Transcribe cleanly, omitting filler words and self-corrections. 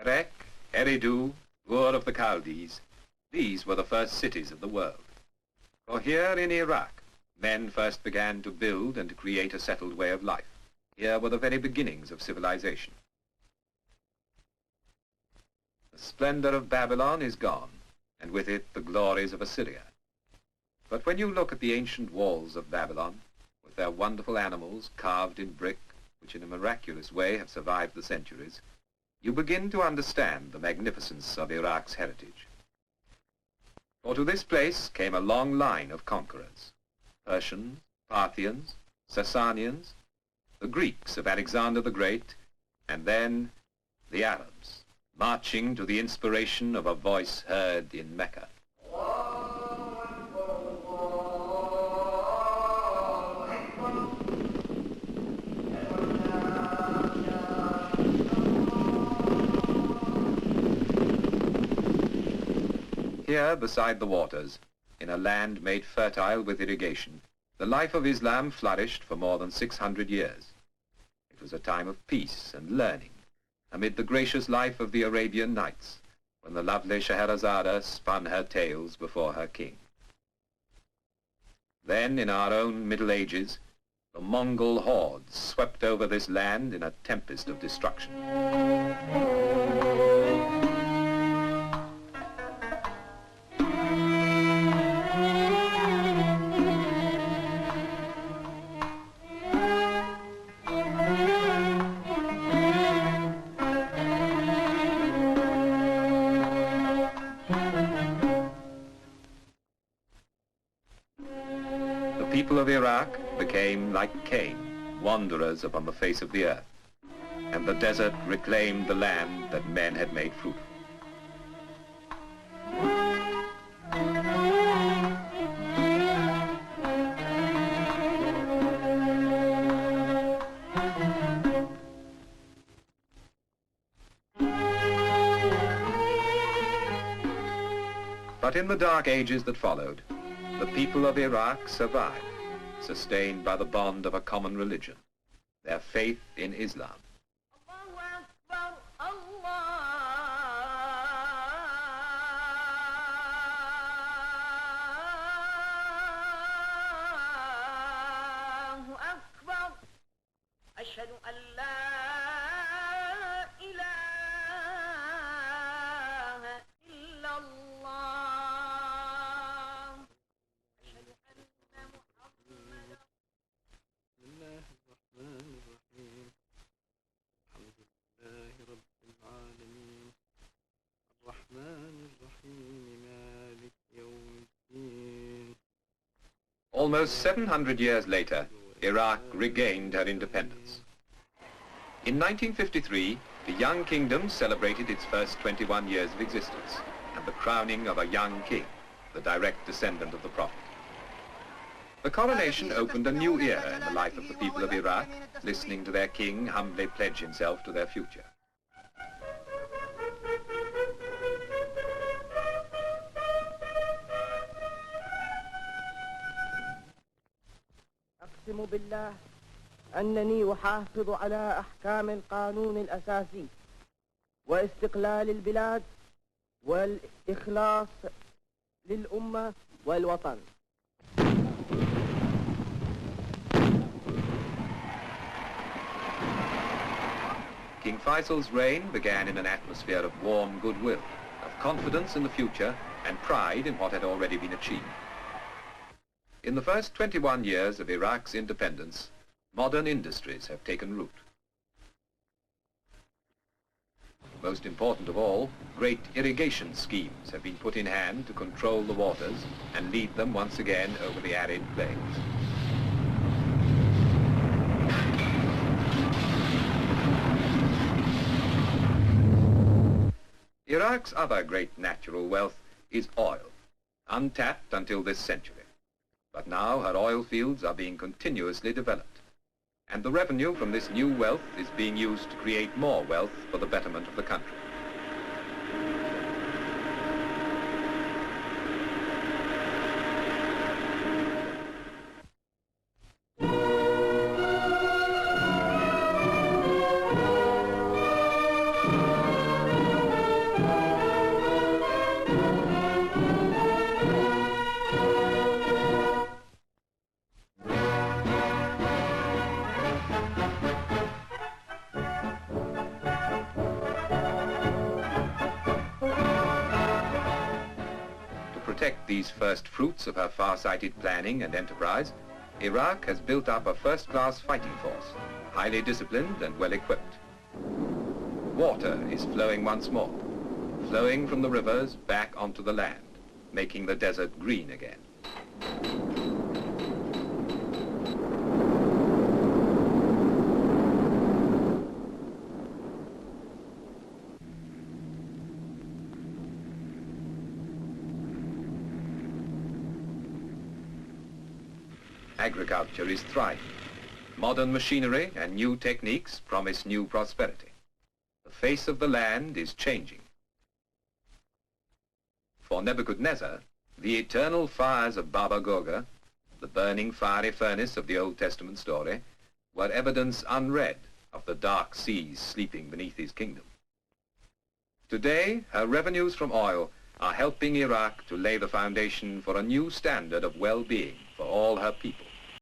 Erech, Eridu, Ur of the Chaldees, these were the first cities of the world. For here in Iraq, men first began to build and to create a settled way of life. Here were the very beginnings of civilization. The splendor of Babylon is gone, and with it the glories of Assyria. But when you look at the ancient walls of Babylon, with their wonderful animals carved in brick, which in a miraculous way have survived the centuries, you begin to understand the magnificence of Iraq's heritage. For to this place came a long line of conquerors: Persians, Parthians, Sasanians, the Greeks of Alexander the Great, and then the Arabs, marching to the inspiration of a voice heard in Mecca. Here, beside the waters, in a land made fertile with irrigation, the life of Islam flourished for more than 600 years. It was a time of peace and learning, amid the gracious life of the Arabian Nights, when the lovely Scheherazade spun her tales before her king. Then, in our own Middle Ages, the Mongol hordes swept over this land in a tempest of destruction. The people of Iraq became, like Cain, wanderers upon the face of the earth, and the desert reclaimed the land that men had made fruitful. But in the dark ages that followed, the people of Iraq survived, sustained by the bond of a common religion, their faith in Islam. Almost 700 years later, Iraq regained her independence. In 1953, the young kingdom celebrated its first 21 years of existence, and the crowning of a young king, the direct descendant of the Prophet. The coronation opened a new era in the life of the people of Iraq, listening to their king humbly pledge himself to their future. أقسم بالله أنني أحافظ على أحكام القانون الأساسي واستقلال البلاد والإخلاص للأمة والوطن. King Faisal's reign began in an atmosphere of warm goodwill, of confidence in the future and pride in what had already been achieved. In the first 21 years of Iraq's independence, modern industries have taken root. Most important of all, great irrigation schemes have been put in hand to control the waters and lead them once again over the arid plains. Iraq's other great natural wealth is oil, untapped until this century. But now her oil fields are being continuously developed, and the revenue from this new wealth is being used to create more wealth for the betterment of the country. protect these first fruits of her far-sighted planning and enterprise, Iraq has built up a first-class fighting force, highly disciplined and well-equipped. Water is flowing once more, flowing from the rivers back onto the land, making the desert green again. Agriculture is thriving. Modern machinery and new techniques promise new prosperity. The face of the land is changing. For Nebuchadnezzar, the eternal fires of Baba Goga, the burning fiery furnace of the Old Testament story, were evidence unread of the dark seas sleeping beneath his kingdom. Today, her revenues from oil are helping Iraq to lay the foundation for a new standard of well-being for all her people.